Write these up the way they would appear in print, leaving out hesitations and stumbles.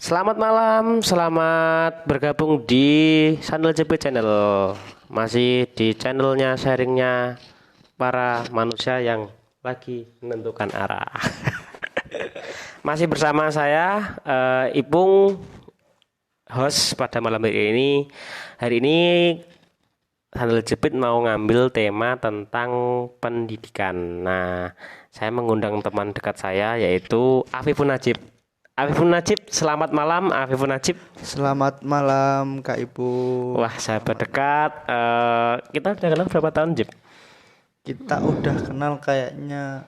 Selamat malam, selamat bergabung di Sandal JP Channel. Masih di channelnya sharingnya para manusia yang lagi menentukan arah. Masih bersama saya Ipung, host pada malam hari ini. Hari ini Sandal Jepit mau ngambil tema tentang pendidikan. Nah, saya mengundang teman dekat saya yaitu Afifun Najib. Afifun Najib, selamat malam Afifun Najib. Selamat malam Kak Ibu. Wah, sahabat dekat. Kita udah kenal berapa tahun, Jib? Kita udah kenal kayaknya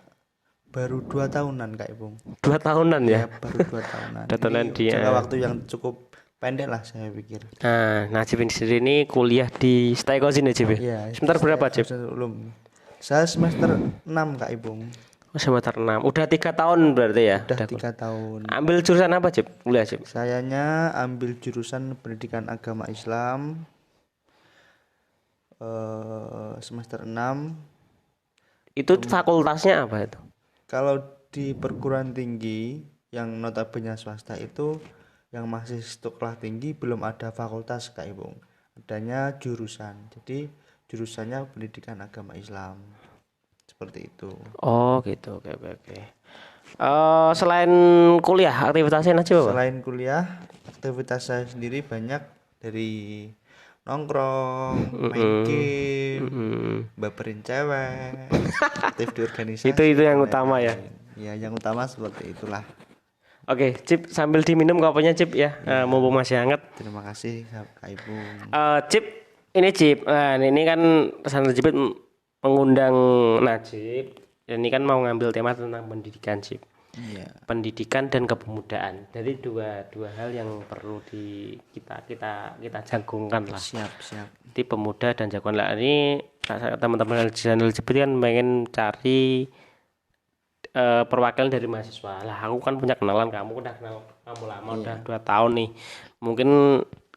baru 2 tahunan Kak Ibu. 2 tahunan ya? Ya baru 2 tahunan. 2 tahunan Ini dia. jangka waktu yang cukup pendek lah saya pikir. Nah, Najib ini sendiri ini kuliah di Staikosin ya, Jib? Iya. Semester berapa, Jib? Belum. Saya semester 6 Kak Ibu. Oh, semester 6. Udah 3 tahun berarti ya? Udah 3 tahun. Ambil jurusan apa, Jib? Kuliah, Jib? Sayanya ambil jurusan pendidikan agama Islam. Semester 6. Itu fakultasnya apa itu? Kalau di perguruan tinggi yang notabene swasta itu yang masih sekolah tinggi belum ada fakultas Kak Ibu. Adanya jurusan. Jadi jurusannya pendidikan agama Islam. Seperti itu. Oh, gitu. Oke. Selain kuliah, aktivitasnya Najib apa? Selain kuliah, aktivitas saya sendiri banyak dari nongkrong, main game, baperin cewek, aktif di organisasi. Itu yang utama ya. Ya, yang utama seperti itulah. Oke, Cip, sambil diminum kopinya, Cip ya. Mumpung masih hangat. Terima kasih Kak Ibu. Cip, ini Cip. Nah, ini kan Sandal Jepit mengundang Najib. Ini kan mau ngambil tema tentang pendidikan, Cip. Iya. Pendidikan dan kepemudaan. Jadi dua hal yang perlu kita jagungkan lah. Siap. Jadi pemuda dan jagoan lah. Ini teman-teman Sandal Jepit kan pengen cari perwakilan dari mahasiswa lah. Aku kan punya kenalan, kamu udah kenal kamu lama, udah 2 tahun nih. Mungkin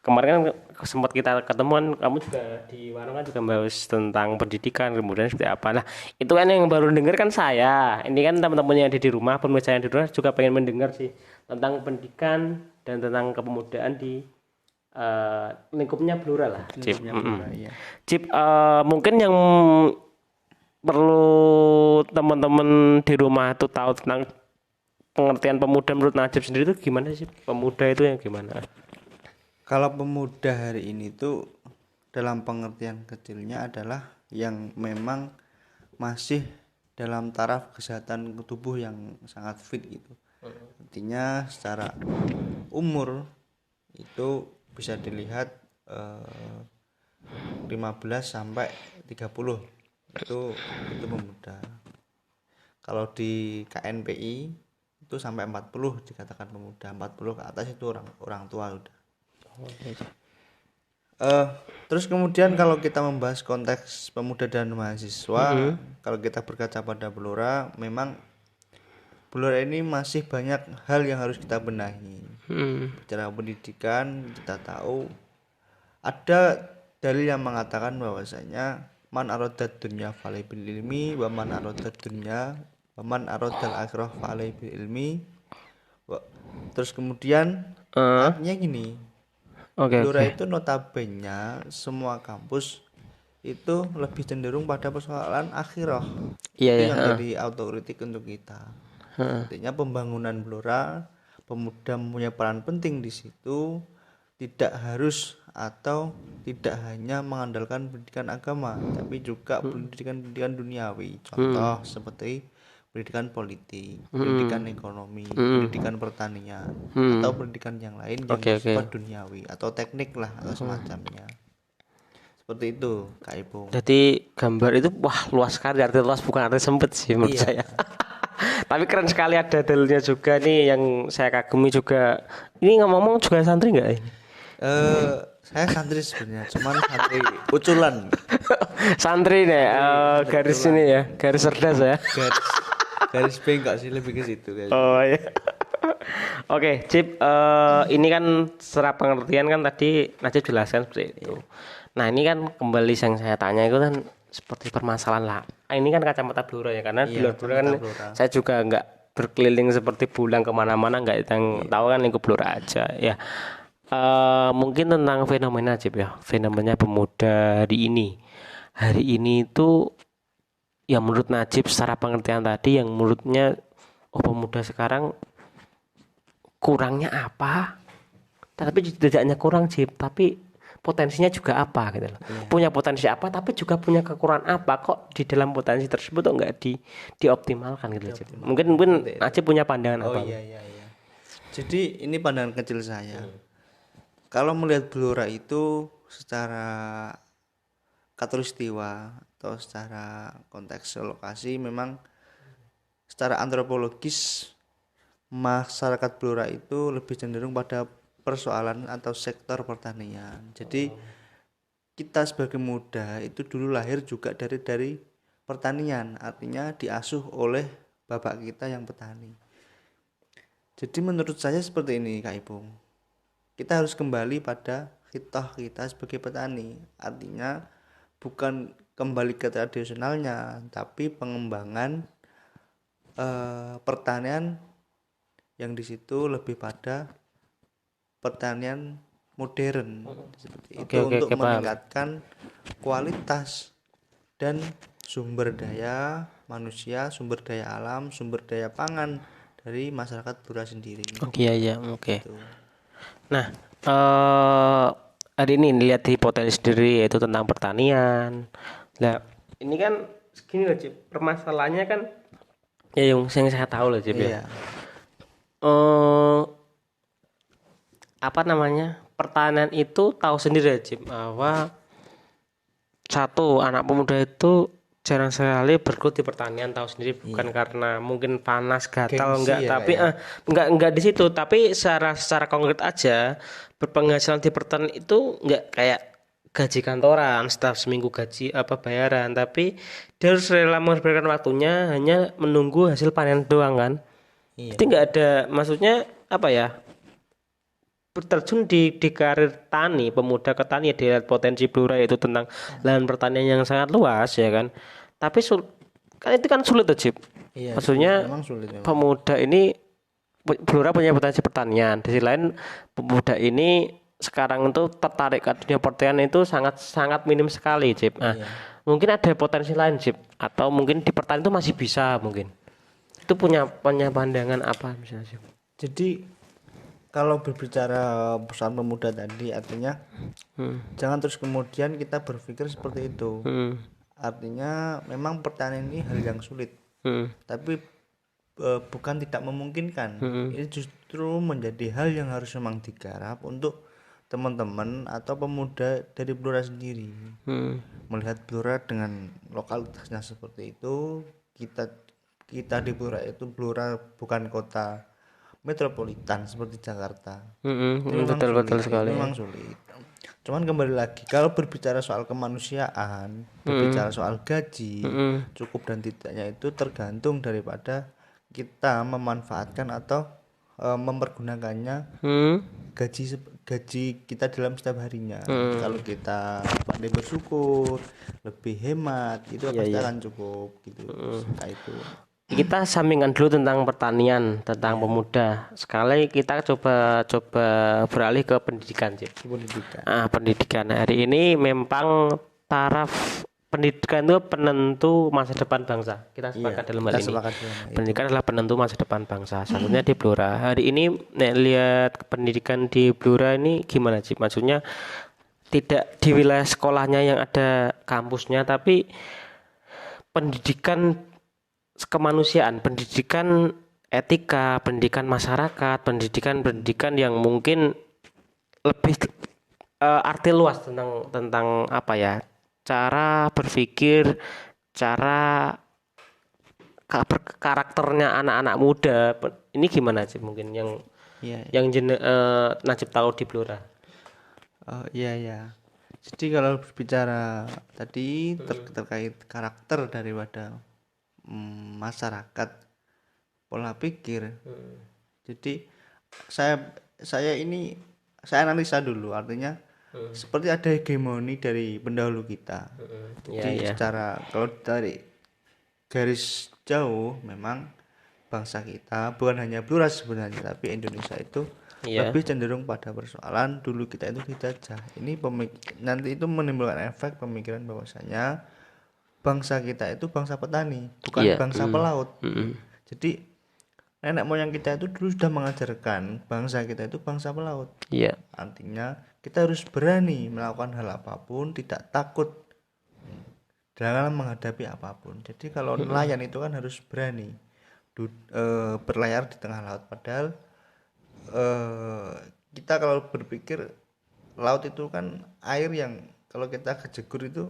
kemarin kan sempat kita ketemuan, kamu juga di warung kan juga bahas tentang pendidikan, kemudian seperti apa. Nah, itu kan yang baru dengar kan saya. Ini kan teman-teman yang ada di rumah, pemirsa yang di rumah juga pengen mendengar sih tentang pendidikan dan tentang kepemudaan di lingkupnya Blora lah, Cip. Iya. Cip, mungkin yang perlu teman-teman di rumah itu tahu tentang pengertian pemuda menurut Najib sendiri itu gimana sih? Pemuda itu yang gimana? Kalau pemuda hari ini tuh dalam pengertian kecilnya adalah yang memang masih dalam taraf kesehatan tubuh yang sangat fit gitu. Artinya secara umur itu bisa dilihat 15 sampai 30 itu pemuda. Kalau di KNPI itu sampai 40 dikatakan pemuda, 40 ke atas itu orang tua udah. Terus kemudian kalau kita membahas konteks pemuda dan mahasiswa, kalau kita berkaca pada Blora, memang Blora ini masih banyak hal yang harus kita benahi. Bicara pendidikan, kita tahu ada dalil yang mengatakan bahwasanya man aradad dunya falai bil ilmi wa man aradad dunya wa man aradal akhirah falai bil ilmi. Terus kemudian artinya gini. Blora itu notabene semua kampus itu lebih cenderung pada persoalan akhirah. Itu yang jadi autokritik untuk kita. Artinya pembangunan Blora, pemuda mempunyai peran penting di situ, tidak harus atau tidak hanya mengandalkan pendidikan agama, tapi juga pendidikan duniawi. Contoh seperti pendidikan politik, pendidikan ekonomi, pendidikan pertanian, atau pendidikan yang lain yang bersifat duniawi atau teknik lah atau semacamnya. Seperti itu, Kak Ibu. Jadi gambar itu wah luas sekali, arti luas bukan arti sempit sih menurut saya. Tapi keren sekali, ada dalilnya juga nih yang saya kagumi juga. Ini ngomong juga santri nggak ini? Saya santri sebenarnya, cuman santri uculan. Santri nih, garis ini ya, garis cerdas ya. Garis bengkok sih, lebih ke situ guys. Oh iya. Oke, Cip, ini kan secara pengertian kan tadi Najib jelaskan seperti itu. Nah, ini kan kembali yang saya tanya itu kan seperti permasalahan lah. Ini kan kacamata Blora ya, karena di luar Blora kan saya juga nggak berkeliling seperti bulan kemana-mana, nggak yang tahu kan lingkup Blora aja ya. Mungkin tentang fenomena Cip ya, fenomena pemuda hari ini itu ya menurut Najib secara pengertian tadi yang menurutnya pemuda sekarang kurangnya apa, tapi tidak hanya kurang Cip, tapi potensinya juga apa gitu loh. Punya potensi apa tapi juga punya kekurangan apa, kok di dalam potensi tersebut kok nggak dioptimalkan gitu Cip. Mungkin Najib punya pandangan apa. Iya. Jadi ini pandangan kecil saya. Kalau melihat Blora itu secara katulistiwa atau secara konteks lokasi, memang secara antropologis masyarakat Blora itu lebih cenderung pada persoalan atau sektor pertanian. Jadi kita sebagai muda itu dulu lahir juga dari pertanian, artinya diasuh oleh bapak kita yang petani. Jadi menurut saya seperti ini Kak Ipung, kita harus kembali pada hitah kita sebagai petani, artinya bukan kembali ke tradisionalnya, tapi pengembangan pertanian yang di situ lebih pada pertanian modern seperti itu. Untuk meningkatkan kualitas dan sumber daya manusia, sumber daya alam, sumber daya pangan dari masyarakat Blora sendiri. Oke. Nah, hari ini lihat di potensi sendiri yaitu tentang pertanian. Nah, ini kan segini loh Cip, permasalahannya kan ya yang saya tahu loh Cip ya. Apa namanya, pertanian itu tahu sendiri ya Cip, bahwa satu anak pemuda itu jarang sekali bergelut di pertanian, tahu sendiri, bukan karena mungkin panas gatal enggak ya, tapi enggak di situ, tapi secara konkret aja berpenghasilan di pertanian itu enggak kayak gaji kantoran setiap seminggu gaji bayaran, tapi dia harus rela mengorbankan waktunya hanya menunggu hasil panen doang kan. Jadi enggak ada, maksudnya apa ya, terjun di karir tani, pemuda ke tani, dilihat potensi Blora itu tentang lahan pertanian yang sangat luas ya kan. Tapi kan itu kan sulit tuh Cip. Maksudnya sulit, pemuda ini, Blora punya potensi pertanian, di sisi lain pemuda ini sekarang itu tertarik ke dunia pertanian itu sangat minim sekali Cip. Nah, mungkin ada potensi lain Cip, atau mungkin di pertanian itu masih bisa, mungkin itu punya pandangan apa misalnya Cip? Jadi kalau berbicara perusahaan pemuda tadi, artinya jangan terus kemudian kita berpikir seperti itu. Artinya memang pertanian ini hal yang sulit, tapi bukan tidak memungkinkan. Ini justru menjadi hal yang harus memang digarap untuk teman-teman atau pemuda dari Blora sendiri. Melihat Blora dengan lokalitasnya seperti itu, kita di Blora itu, Blora bukan kota metropolitan seperti Jakarta. Betul sekali. Memang sulit. Cuman kembali lagi, kalau berbicara soal kemanusiaan, berbicara soal gaji, cukup dan tidaknya itu tergantung daripada kita memanfaatkan atau mempergunakannya gaji kita dalam setiap harinya. Kalau kita pandai bersyukur, lebih hemat, itu pasti akan cukup gitu. Itu. Kita sampingkan dulu tentang pertanian, tentang pemuda. Sekali kita coba beralih ke pendidikan, Cip. Pendidikan hari ini memang taraf pendidikan itu penentu masa depan bangsa. Kita sepakat dalam hal ini. Pendidikan adalah penentu masa depan bangsa. Satunya di Blora. Hari ini lihat pendidikan di Blora ini gimana, Cip? Maksudnya tidak di wilayah sekolahnya yang ada kampusnya, tapi pendidikan kemanusiaan, pendidikan etika, pendidikan masyarakat, pendidikan yang mungkin lebih arti luas tentang apa ya, cara berpikir, cara karakternya anak-anak muda. Ini gimana sih mungkin yang Najib tahu di Blora? Jadi kalau berbicara tadi terkait karakter daripada masyarakat, pola pikir. Jadi saya analisa dulu, artinya seperti ada hegemoni dari pendahulu kita. Jadi secara kalau dari garis jauh memang bangsa kita, bukan hanya Blora sebenarnya, tapi Indonesia itu Iya. lebih cenderung pada persoalan dulu kita itu dijajah. Ini nanti itu menimbulkan efek pemikiran bahwasanya bangsa kita itu bangsa petani, bukan Iya. bangsa pelaut. Mm. Jadi nenek moyang kita itu dulu sudah mengajarkan bangsa kita itu bangsa pelaut. Iya. Artinya kita harus berani melakukan hal apapun, tidak takut dalam menghadapi apapun. Jadi kalau nelayan itu kan harus berani berlayar di tengah laut. Padahal eh, kita kalau berpikir laut itu kan air yang kalau kita kejegur itu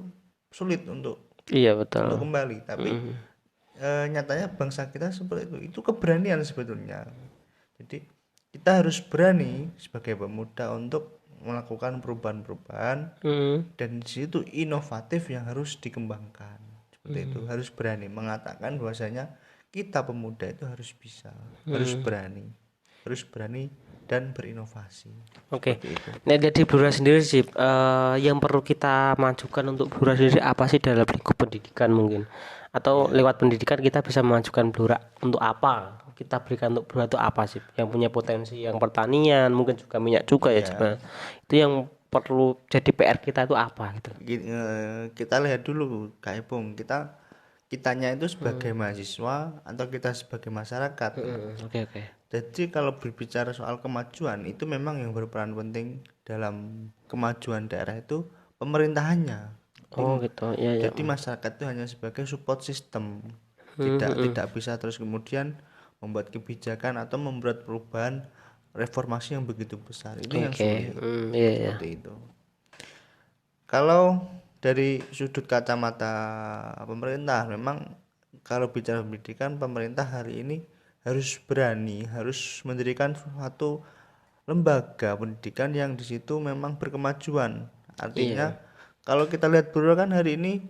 sulit untuk Iya betul. kembali. Tapi nyatanya bangsa kita seperti itu. Itu keberanian sebetulnya. Jadi kita harus berani sebagai pemuda untuk melakukan perubahan-perubahan, dan di situ inovatif yang harus dikembangkan. Seperti itu, harus berani mengatakan bahwasanya kita pemuda itu harus bisa, harus berani dan berinovasi. Oke. Seperti itu. Nah, dari Blora sendiri sih, yang perlu kita majukan untuk Blora sendiri apa sih dalam lingkup pendidikan mungkin? Atau lewat pendidikan kita bisa memajukan Blora untuk apa? Kita berikan untuk Blora itu apa sih? Yang punya potensi yang pertanian, mungkin juga minyak juga ya sebenarnya. Itu yang perlu jadi PR kita itu apa gitu. Kita lihat dulu Kak Ipung, kitanya itu sebagai mahasiswa atau kita sebagai masyarakat. Oke. Jadi kalau berbicara soal kemajuan itu memang yang berperan penting dalam kemajuan daerah itu pemerintahannya. Oh gitu. Ya. Jadi masyarakat itu hanya sebagai support system, tidak bisa terus kemudian membuat kebijakan atau membuat perubahan reformasi yang begitu besar. Itu yang Oke. sulit. Iya. Seperti itu. Kalau dari sudut kacamata pemerintah, memang kalau bicara pendidikan, pemerintah hari ini harus berani, harus mendirikan suatu lembaga pendidikan yang di situ memang berkemajuan. Artinya kalau kita lihat Bro kan hari ini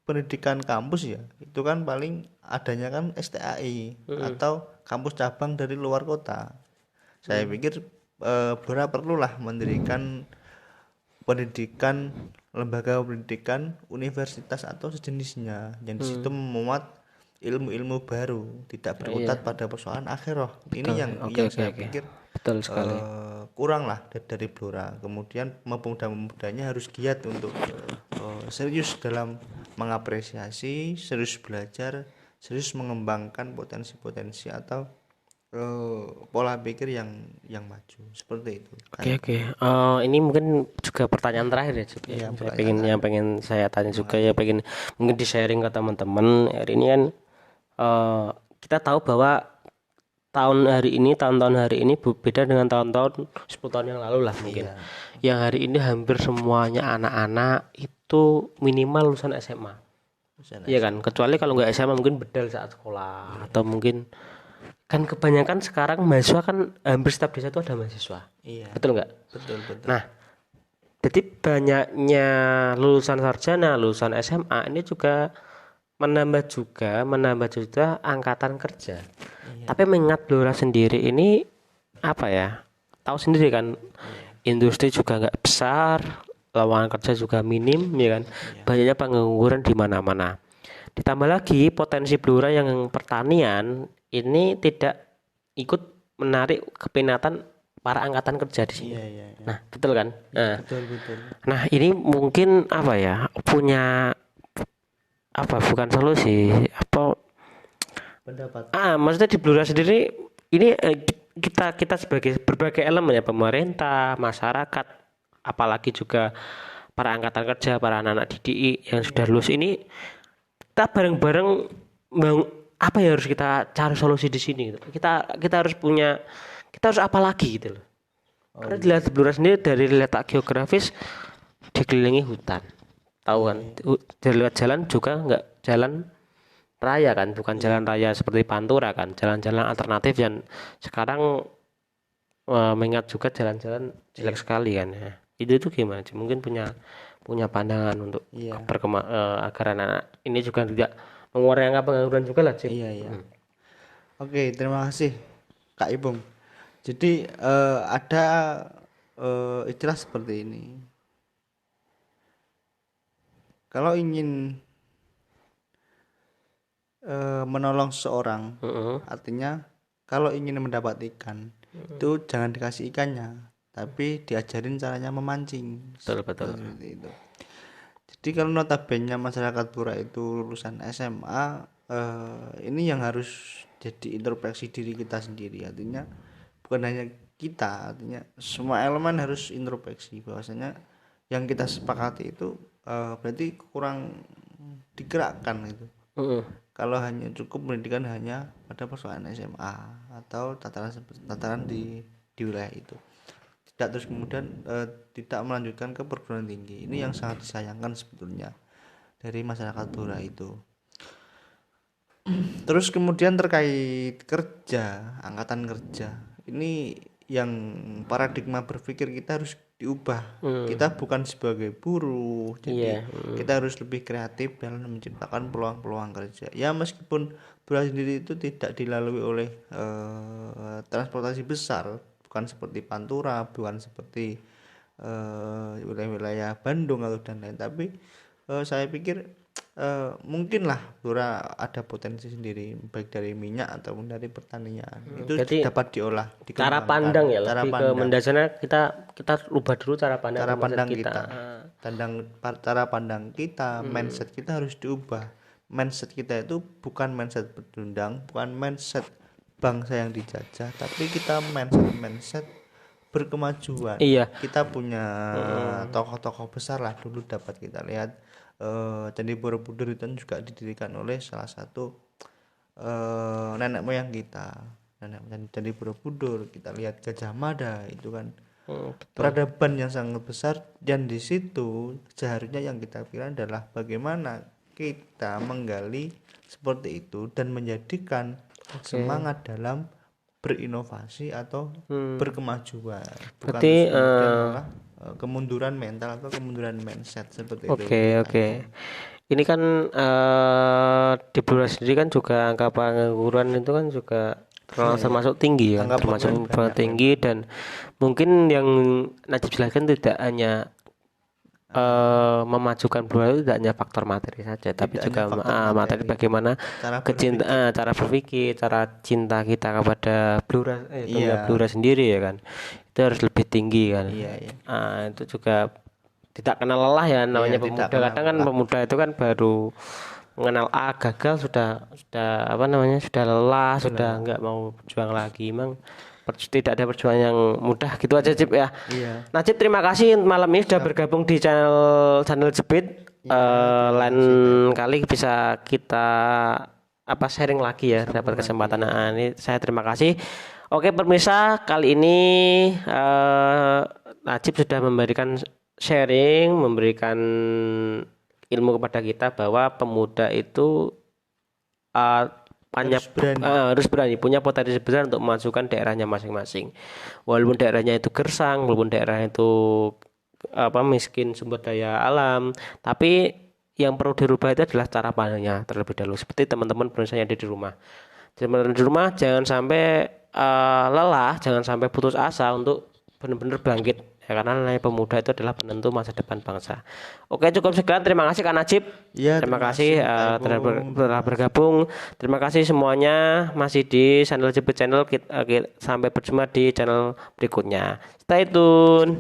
pendidikan kampus ya, itu kan paling adanya kan STAI atau kampus cabang dari luar kota. Saya pikir Bora perlulah mendirikan pendidikan, lembaga pendidikan universitas atau sejenisnya yang di situ memuat ilmu-ilmu baru, tidak berkutat pada persoalan akhirah. Ini yang saya pikir Betul sekali. kurang lah dari Blora. Kemudian pemuda-pemudanya harus giat untuk serius dalam mengapresiasi, serius belajar, serius mengembangkan potensi-potensi atau pola pikir yang maju, seperti itu. Oke. Ini mungkin juga pertanyaan terakhir ya, Cip. Iya, Yang pengen saya tanya juga ya, pengen mungkin di sharing ke teman-teman. Hari ini kan kita tahu bahwa tahun-tahun hari ini beda dengan tahun-tahun 10 tahun yang lalu lah mungkin. Yang hari ini hampir semuanya anak-anak itu minimal lulusan SMA. Iya kan, kecuali kalau nggak SMA mungkin bedal saat sekolah atau mungkin kan kebanyakan sekarang mahasiswa kan hampir setiap desa itu ada mahasiswa. Iya. Betul nggak? Betul. Nah, jadi banyaknya lulusan sarjana, lulusan SMA ini juga menambah juga angkatan kerja. Tapi mengingat Blora sendiri ini apa ya? Tahu sendiri kan, industri juga nggak besar, lapangan kerja juga minim, ya kan? Banyaknya pengangguran di mana-mana. Ditambah lagi potensi Blora yang pertanian ini tidak ikut menarik keminatan para angkatan kerja di sini. Iya. Nah, betul kan? Nah, Betul. nah ini mungkin apa ya? Punya apa? Bukan solusi, apa? Pendapat. Maksudnya di Blora sendiri ini kita sebagai berbagai elemen ya, pemerintah, masyarakat, apalagi juga para angkatan kerja, para anak-anak DDI yang sudah lulus ini kita bareng-bareng apa yang harus kita cari solusi di sini gitu. Kita harus apa lagi gitu loh. Karena dilihat di Blora sendiri dari letak geografis dikelilingi hutan. Tahu kan? Dari lewat jalan juga nggak jalan raya kan, bukan jalan raya seperti Pantura kan, jalan-jalan alternatif yang sekarang mengingat juga jalan-jalan jelek sekali kan ya. Itu gimana sih? Mungkin punya pandangan untuk agar anak-anak ini juga tidak mengurangi angka pengangguran juga lah, Cip. Iya. Oke, terima kasih Kak Ibung. Jadi ada istilah seperti ini. Kalau ingin menolong seseorang. Heeh. Artinya kalau ingin mendapat ikan itu jangan dikasih ikannya, tapi diajarin caranya memancing. Betul, betul. Seperti itu. Jadi kalau notabene masyarakat Pura itu lulusan SMA, ini yang harus jadi introspeksi diri kita sendiri. Artinya bukan hanya kita, artinya semua elemen harus introspeksi bahwasanya yang kita sepakati itu berarti kurang digerakkan itu. Heeh. Kalau hanya cukup pendidikan hanya pada persoalan SMA atau tataran di wilayah itu, tidak terus kemudian tidak melanjutkan ke perguruan tinggi. Ini yang sangat disayangkan sebetulnya dari masyarakat Pura itu. Terus kemudian terkait kerja, angkatan kerja, ini yang paradigma berpikir kita harus diubah. Kita bukan sebagai buruh, jadi kita harus lebih kreatif dalam menciptakan peluang-peluang kerja. Ya meskipun Pura sendiri itu tidak dilalui oleh transportasi besar, bukan seperti Pantura, bukan seperti wilayah-wilayah Bandung atau dan lain, tapi saya pikir mungkinlah Pura ada potensi sendiri baik dari minyak ataupun dari pertanian. Itu Jadi dapat diolah, cara dikembangkan. pandang ya, Cara lebih ke pandang. mendasarnya kita ubah dulu cara pandang Cara mindset pandang kita. kita. Cara pandang kita, mindset kita harus diubah. Mindset kita itu bukan mindset pecundang, bukan mindset bangsa yang dijajah, tapi kita mindset berkemajuan. Iya. Kita punya tokoh-tokoh besar lah dulu dapat kita lihat. Candi Borobudur itu kan juga didirikan oleh salah satu nenek moyang kita. Candi Borobudur, kita lihat Gajah Mada itu kan peradaban yang sangat besar, dan di situ seharusnya yang kita pikirkan adalah bagaimana kita menggali seperti itu dan menjadikan semangat dalam berinovasi atau berkemajuan, bukan Berarti, terus kemudian malah kemunduran mental atau kemunduran mindset seperti itu. Oke. Ini kan di Blora sendiri kan juga angka pengangguran itu kan juga termasuk tinggi ya, Angka termasuk pengangguran tinggi, dan mungkin yang Najib jelaskan tidak hanya memajukan Blora itu tidak hanya faktor materi saja, tapi juga materi bagaimana cara berpikir, cara cinta kita kepada Blora, dunia Blora sendiri ya kan, itu harus lebih tinggi kan. Itu juga tidak kenal lelah ya, namanya pemuda. Kadang kan pemuda itu kan baru mengenal gagal sudah sudah lelah, sudah nggak mau berjuang lagi. Memang tidak ada perjuangan yang mudah gitu aja, Cip ya. Najib, terima kasih malam ini sudah bergabung di channel Jepit. Lain kali bisa kita sharing lagi ya, dapat kesempatan. Ini saya terima kasih. Oke pemirsa, kali ini Najib sudah memberikan sharing, memberikan ilmu kepada kita bahwa pemuda itu harus berani, punya potensi besar untuk memajukan daerahnya masing-masing. Walaupun daerahnya itu gersang, walaupun daerahnya itu miskin sumber daya alam, tapi yang perlu dirubah itu adalah cara pandangnya terlebih dahulu. Seperti teman-teman pemirsa yang ada di rumah. Teman-teman di rumah jangan sampai lelah, jangan sampai putus asa untuk benar-benar bangkit. Ya, karena nilai pemuda itu adalah penentu masa depan bangsa. Oke, cukup sekian. Terima kasih Kak Najib. Terima kasih telah bergabung. Terima kasih semuanya masih di channel Jepit Channel. Sampai berjumpa di channel berikutnya. Stay tune.